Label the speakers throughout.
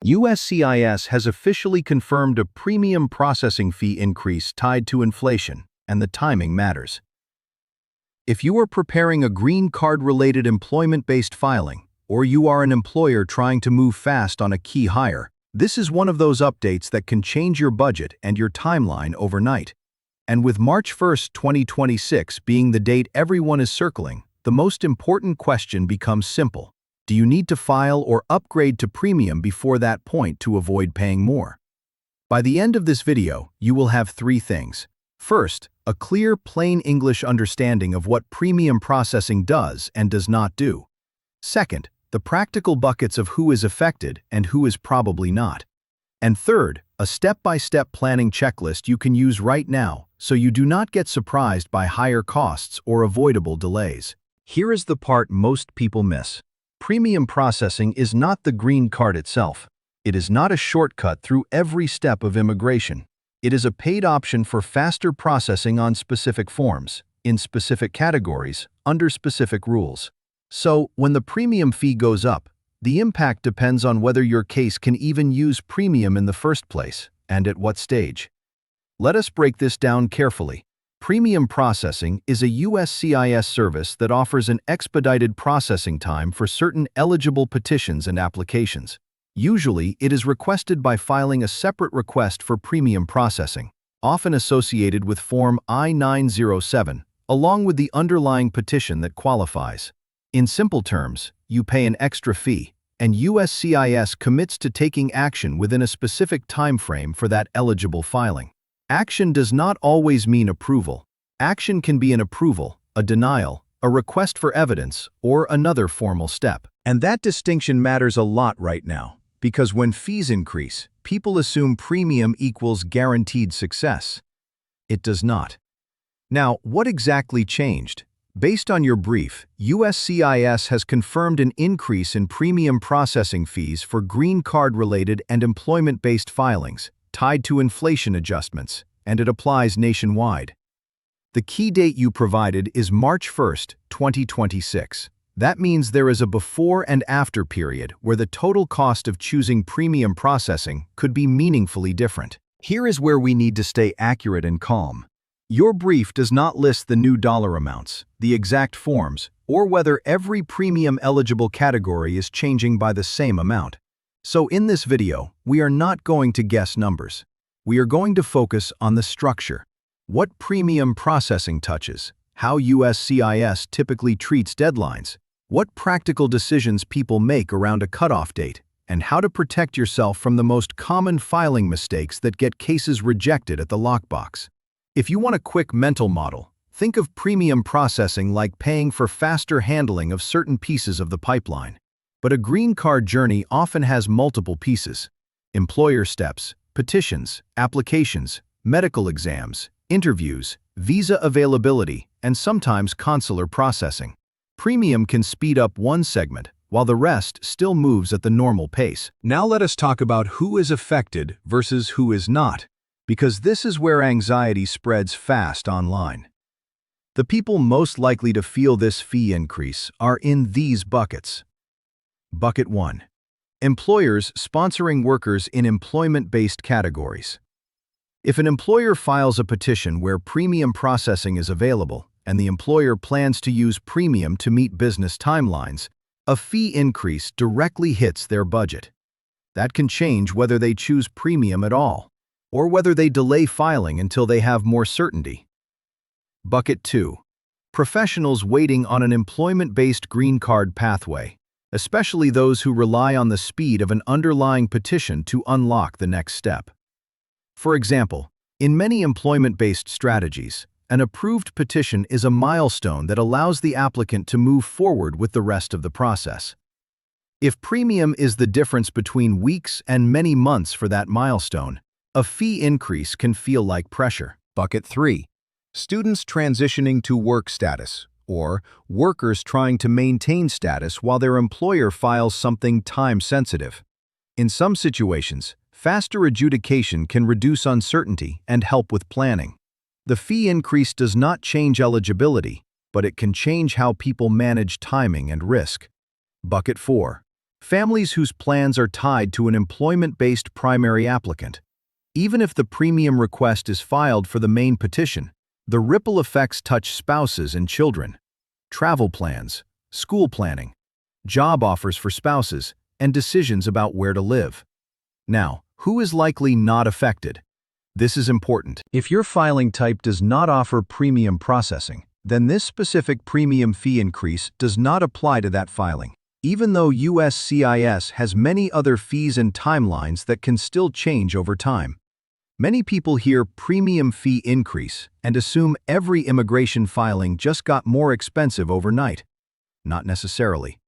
Speaker 1: USCIS has officially confirmed a premium processing fee increase tied to inflation, and the timing matters. If you are preparing a green card-related employment-based filing, or you are an employer trying to move fast on a key hire, this is one of those updates that can change your budget and your timeline overnight. And with March 1st, 2026 being the date everyone is circling, the most important question becomes simple. Do you need to file or upgrade to premium before that point to avoid paying more? By the end of this video, you will have three things. First, a clear, plain English understanding of what premium processing does and does not do. Second, the practical buckets of who is affected and who is probably not. And third, a step-by-step planning checklist you can use right now so you do not get surprised by higher costs or avoidable delays. Here is the part most people miss. Premium processing is not the green card itself. It is not a shortcut through every step of immigration. It is a paid option for faster processing on specific forms, in specific categories, under specific rules. So, when the premium fee goes up, the impact depends on whether your case can even use premium in the first place, and at what stage. Let us break this down carefully. Premium processing is a USCIS service that offers an expedited processing time for certain eligible petitions and applications. Usually, it is requested by filing a separate request for premium processing, often associated with Form I-907, along with the underlying petition that qualifies. In simple terms, you pay an extra fee, and USCIS commits to taking action within a specific time frame for that eligible filing. Action does not always mean approval. Action can be an approval, a denial, a request for evidence, or another formal step. And that distinction matters a lot right now, because when fees increase, people assume premium equals guaranteed success. It does not. Now, what exactly changed? Based on your brief, USCIS has confirmed an increase in premium processing fees for green card-related and employment-based filings, tied to inflation adjustments, and it applies nationwide. The key date you provided is March 1st, 2026. That means there is a before and after period where the total cost of choosing premium processing could be meaningfully different. Here is where we need to stay accurate and calm. Your brief does not list the new dollar amounts, the exact forms, or whether every premium-eligible category is changing by the same amount. So in this video, we are not going to guess numbers. We are going to focus on the structure. What premium processing touches, how USCIS typically treats deadlines, what practical decisions people make around a cutoff date, and how to protect yourself from the most common filing mistakes that get cases rejected at the lockbox. If you want a quick mental model, think of premium processing like paying for faster handling of certain pieces of the pipeline. But a green card journey often has multiple pieces: employer steps, petitions, applications, medical exams, interviews, visa availability, and sometimes consular processing. Premium can speed up one segment, while the rest still moves at the normal pace. Now let us talk about who is affected versus who is not, because this is where anxiety spreads fast online. The people most likely to feel this fee increase are in these buckets. Bucket 1. Employers sponsoring workers in employment-based categories. If an employer files a petition where premium processing is available, and the employer plans to use premium to meet business timelines, a fee increase directly hits their budget. That can change whether they choose premium at all, or whether they delay filing until they have more certainty. Bucket 2. Professionals waiting on an employment-based green card pathway, especially those who rely on the speed of an underlying petition to unlock the next step. For example, in many employment-based strategies, an approved petition is a milestone that allows the applicant to move forward with the rest of the process. If premium is the difference between weeks and many months for that milestone, a fee increase can feel like pressure. Bucket 3. Students transitioning to work status, or workers trying to maintain status while their employer files something time-sensitive. In some situations, faster adjudication can reduce uncertainty and help with planning. The fee increase does not change eligibility, but it can change how people manage timing and risk. Bucket 4. Families whose plans are tied to an employment-based primary applicant. Even if the premium request is filed for the main petition, the ripple effects touch spouses and children. Travel plans, school planning, job offers for spouses, and decisions about where to live. Now, who is likely not affected? This is important. If your filing type does not offer premium processing, then this specific premium fee increase does not apply to that filing, even though USCIS has many other fees and timelines that can still change over time. Many people hear premium fee increase and assume every immigration filing just got more expensive overnight. Not necessarily.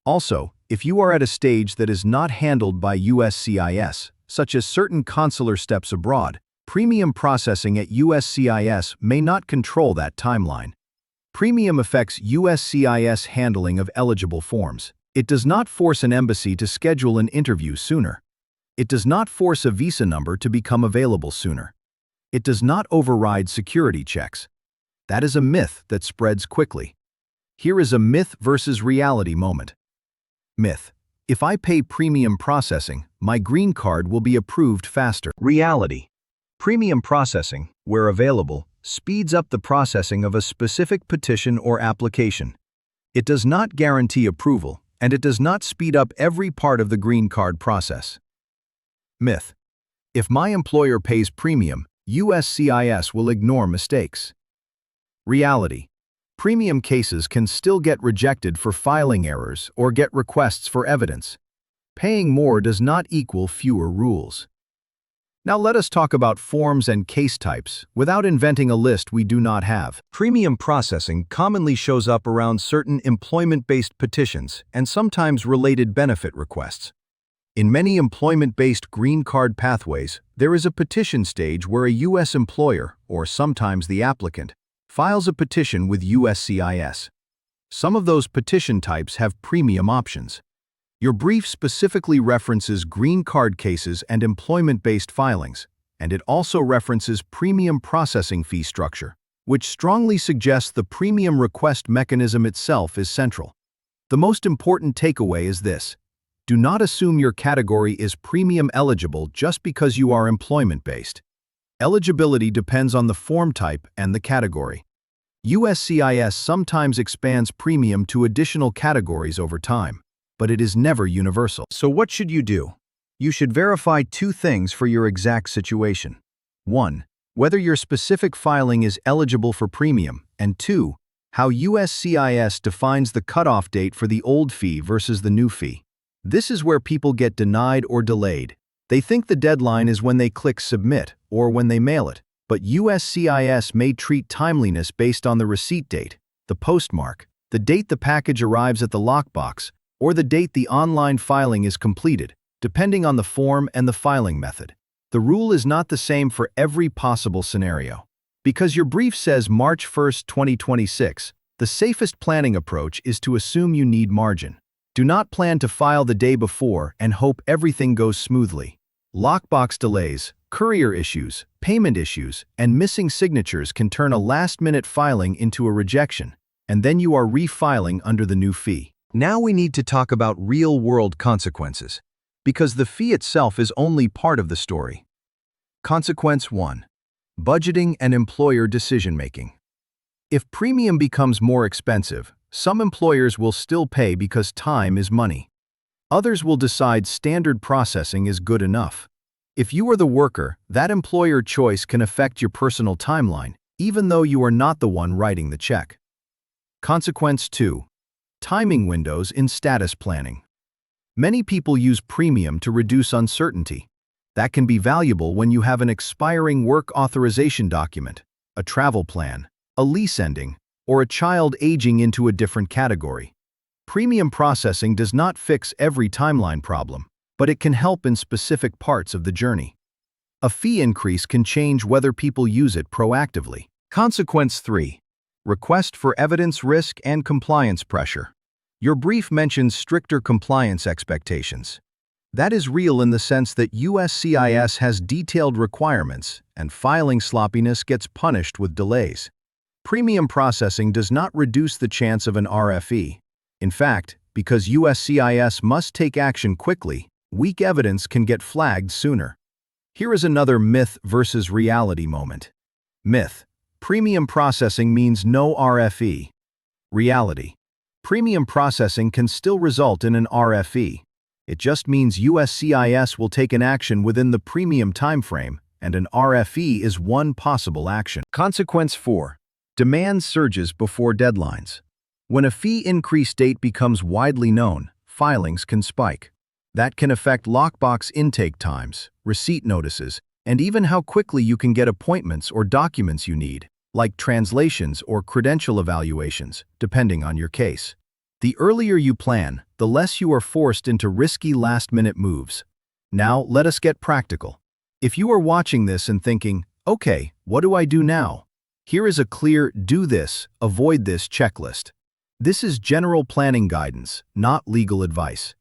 Speaker 1: Also, if you are at a stage that is not handled by USCIS, such as certain consular steps abroad, premium processing at USCIS may not control that timeline. Premium affects USCIS handling of eligible forms. It does not force an embassy to schedule an interview sooner. It does not force a visa number to become available sooner. It does not override security checks. That is a myth that spreads quickly. Here is a myth versus reality moment. Myth: if I pay premium processing, my green card will be approved faster. Reality: premium processing, where available, speeds up the processing of a specific petition or application. It does not guarantee approval, and it does not speed up every part of the green card process. Myth: if my employer pays premium, USCIS will ignore mistakes. Reality: premium cases can still get rejected for filing errors or get requests for evidence. Paying more does not equal fewer rules. Now let us talk about forms and case types without inventing a list we do not have. Premium processing commonly shows up around certain employment-based petitions and sometimes related benefit requests. In many employment-based green card pathways, there is a petition stage where a U.S. employer, or sometimes the applicant, files a petition with USCIS. Some of those petition types have premium options. Your brief specifically references green card cases and employment-based filings, and it also references premium processing fee structure, which strongly suggests the premium request mechanism itself is central. The most important takeaway is this: do not assume your category is premium eligible just because you are employment-based. Eligibility depends on the form type and the category. USCIS sometimes expands premium to additional categories over time, but it is never universal. So what should you do? You should verify two things for your exact situation. 1. Whether your specific filing is eligible for premium, and 2. How USCIS defines the cutoff date for the old fee versus the new fee. This is where people get denied or delayed. They think the deadline is when they click submit or when they mail it, but USCIS may treat timeliness based on the receipt date, the postmark, the date the package arrives at the lockbox, or the date the online filing is completed, depending on the form and the filing method. The rule is not the same for every possible scenario. Because your brief says March 1, 2026, the safest planning approach is to assume you need margin. Do not plan to file the day before and hope everything goes smoothly. Lockbox delays, courier issues, payment issues, and missing signatures can turn a last-minute filing into a rejection, and then you are refiling under the new fee. Now we need to talk about real-world consequences, because the fee itself is only part of the story. Consequence 1. Budgeting and employer decision-making. If premium becomes more expensive, some employers will still pay because time is money. Others will decide standard processing is good enough. If you are the worker, that employer choice can affect your personal timeline, even though you are not the one writing the check. Consequence 2. Timing windows in status planning. Many people use premium to reduce uncertainty. That can be valuable when you have an expiring work authorization document, a travel plan, a lease ending, or a child aging into a different category. Premium processing does not fix every timeline problem, but it can help in specific parts of the journey. A fee increase can change whether people use it proactively. Consequence 3. Request for evidence risk and compliance pressure. Your brief mentions stricter compliance expectations. That is real in the sense that USCIS has detailed requirements, and filing sloppiness gets punished with delays. Premium processing does not reduce the chance of an RFE. In fact, Because USCIS must take action quickly, weak evidence can get flagged sooner. Here is another myth versus reality moment. Myth: premium processing means no RFE. Reality: premium processing can still result in an RFE. It just means USCIS will take an action within the premium timeframe, and an RFE is one possible action. Consequence 4. Demand surges before deadlines. When a fee increase date becomes widely known, filings can spike. That can affect lockbox intake times, receipt notices, and even how quickly you can get appointments or documents you need, like translations or credential evaluations, depending on your case. The earlier you plan, the less you are forced into risky last-minute moves. Now, let us get practical. If you are watching this and thinking, okay, what do I do now? Here is a clear do this, avoid this checklist. This is general planning guidance, not legal advice.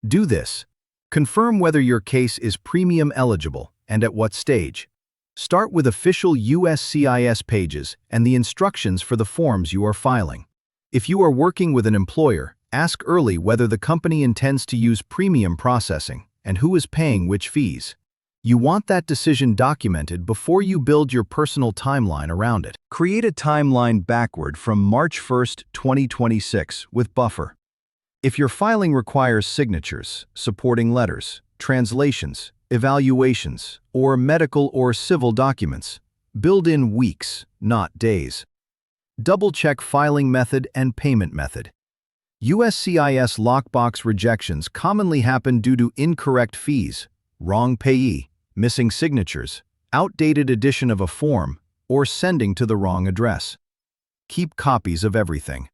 Speaker 1: Do this. Confirm whether your case is premium eligible and at what stage. Start with official USCIS pages and the instructions for the forms you are filing. If you are working with an employer, ask early whether the company intends to use premium processing and who is paying which fees. You want that decision documented before you build your personal timeline around it. Create a timeline backward from March 1st, 2026 with buffer. If your filing requires signatures, supporting letters, translations, evaluations, or medical or civil documents, build in weeks, not days. Double-check filing method and payment method. USCIS lockbox rejections commonly happen due to incorrect fees, wrong payee, missing signatures, outdated edition of a form, or sending to the wrong address. Keep copies of everything: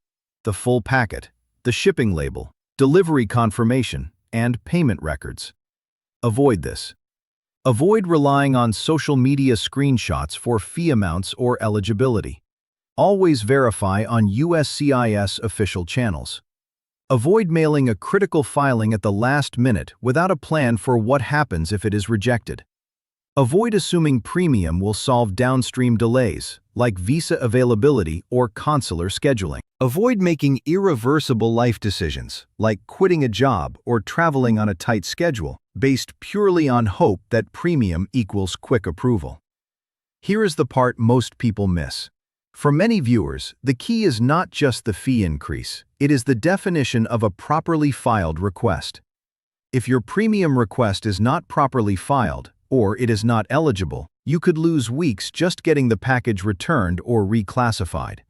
Speaker 1: the full packet, the shipping label, delivery confirmation, and payment records. Avoid this. Avoid relying on social media screenshots for fee amounts or eligibility. Always verify on USCIS official channels. Avoid mailing a critical filing at the last minute without a plan for what happens if it is rejected. Avoid assuming premium will solve downstream delays, like visa availability or consular scheduling. Avoid making irreversible life decisions, like quitting a job or traveling on a tight schedule, based purely on hope that premium equals quick approval. Here is the part most people miss. For many viewers, the key is not just the fee increase, it is the definition of a properly filed request. If your premium request is not properly filed, or it is not eligible, you could lose weeks just getting the package returned or reclassified.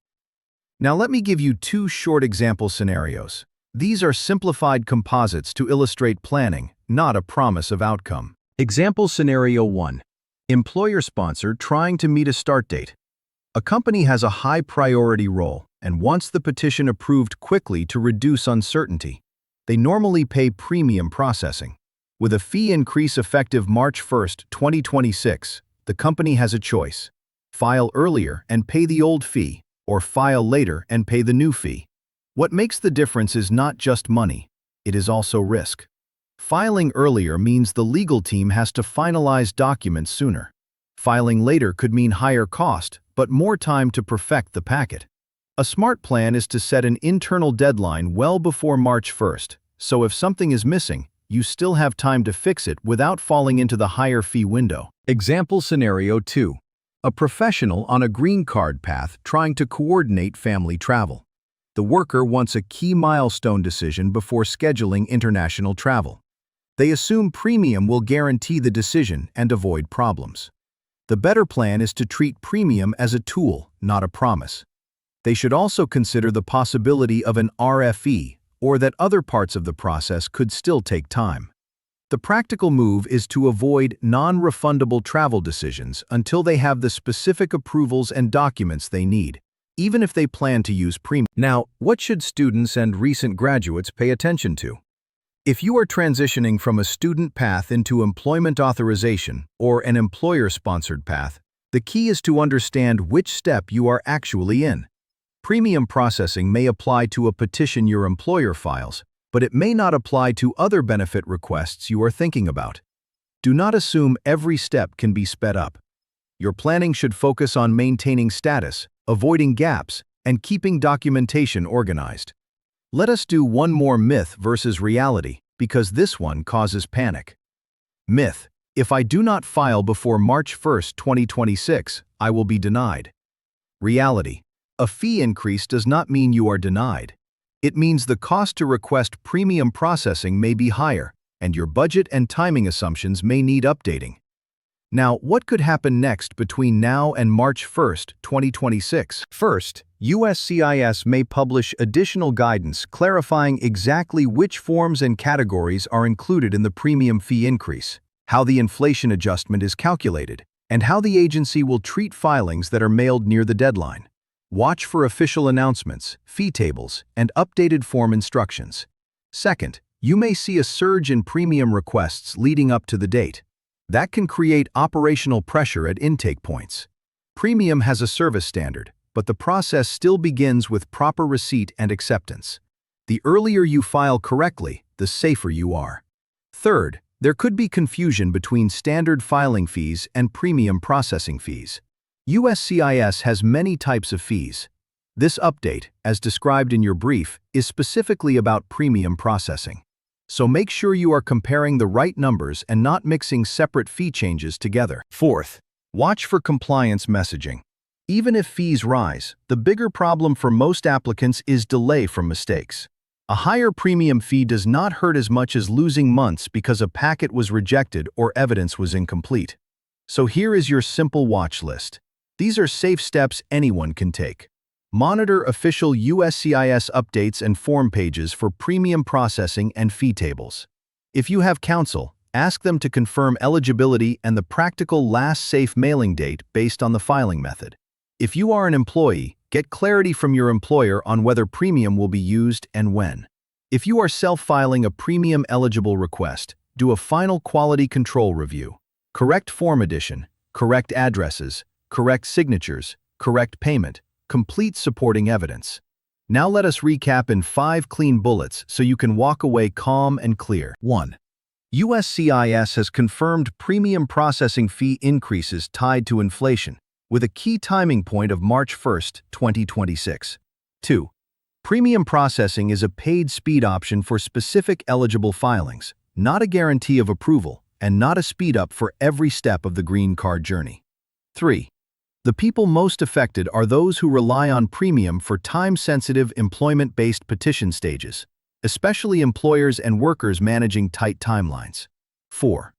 Speaker 1: Now let me give you two short example scenarios. These are simplified composites to illustrate planning, not a promise of outcome. Example Scenario 1. Employer sponsor trying to meet a start date. A company has a high priority role and wants the petition approved quickly to reduce uncertainty. They normally pay premium processing. With a fee increase effective March 1, 2026, the company has a choice: file earlier and pay the old fee, or file later and pay the new fee. What makes the difference is not just money, it is also risk. Filing earlier means the legal team has to finalize documents sooner. Filing later could mean higher cost, but more time to perfect the packet. A smart plan is to set an internal deadline well before March 1st, so if something is missing, you still have time to fix it without falling into the higher fee window. Example Scenario 2. A professional on a green card path trying to coordinate family travel. The worker wants a key milestone decision before scheduling international travel. They assume premium will guarantee the decision and avoid problems. The better plan is to treat premium as a tool, not a promise. They should also consider the possibility of an RFE, or that other parts of the process could still take time. The practical move is to avoid non-refundable travel decisions until they have the specific approvals and documents they need, even if they plan to use premium. Now, what should students and recent graduates pay attention to? If you are transitioning from a student path into employment authorization or an employer-sponsored path, the key is to understand which step you are actually in. Premium processing may apply to a petition your employer files, but it may not apply to other benefit requests you are thinking about. Do not assume every step can be sped up. Your planning should focus on maintaining status, avoiding gaps, and keeping documentation organized. Let us do one more myth versus reality, because this one causes panic. Myth: if I do not file before March 1st, 2026, I will be denied. Reality: a fee increase does not mean you are denied. It means the cost to request premium processing may be higher, and your budget and timing assumptions may need updating. Now, what could happen next between now and March 1st, 2026? First, USCIS may publish additional guidance clarifying exactly which forms and categories are included in the premium fee increase, how the inflation adjustment is calculated, and how the agency will treat filings that are mailed near the deadline. Watch for official announcements, fee tables, and updated form instructions. Second, you may see a surge in premium requests leading up to the date. That can create operational pressure at intake points. Premium has a service standard, but the process still begins with proper receipt and acceptance. The earlier you file correctly, the safer you are. Third, there could be confusion between standard filing fees and premium processing fees. USCIS has many types of fees. This update, as described in your brief, is specifically about premium processing. So make sure you are comparing the right numbers and not mixing separate fee changes together. Fourth, watch for compliance messaging. Even if fees rise, the bigger problem for most applicants is delay from mistakes. A higher premium fee does not hurt as much as losing months because a packet was rejected or evidence was incomplete. So here is your simple watch list. These are safe steps anyone can take. Monitor official USCIS updates and form pages for premium processing and fee tables. If you have counsel, ask them to confirm eligibility and the practical last safe mailing date based on the filing method. If you are an employee, get clarity from your employer on whether premium will be used and when. If you are self-filing a premium-eligible request, do a final quality control review. Correct form addition, correct addresses, correct signatures, correct payment, complete supporting evidence. Now let us recap in 5 clean bullets so you can walk away calm and clear. 1. USCIS has confirmed premium processing fee increases tied to inflation, with a key timing point of March 1, 2026. 2. Premium processing is a paid speed option for specific eligible filings, not a guarantee of approval, and not a speed-up for every step of the green card journey. 3. The people most affected are those who rely on premium for time-sensitive employment-based petition stages, especially employers and workers managing tight timelines. 4.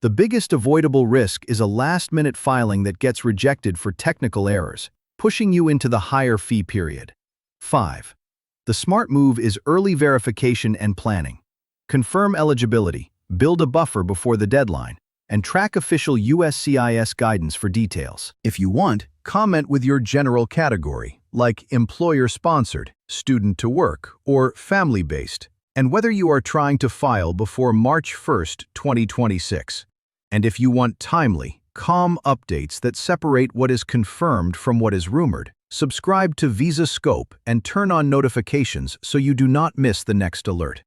Speaker 1: The biggest avoidable risk is a last-minute filing that gets rejected for technical errors, pushing you into the higher fee period. 5. The smart move is early verification and planning. Confirm eligibility, build a buffer before the deadline, and track official USCIS guidance for details. If you want, comment with your general category, like employer-sponsored, student-to-work, or family-based, and whether you are trying to file before March 1, 2026. And if you want timely, calm updates that separate what is confirmed from what is rumored, subscribe to Visa Scope and turn on notifications so you do not miss the next alert.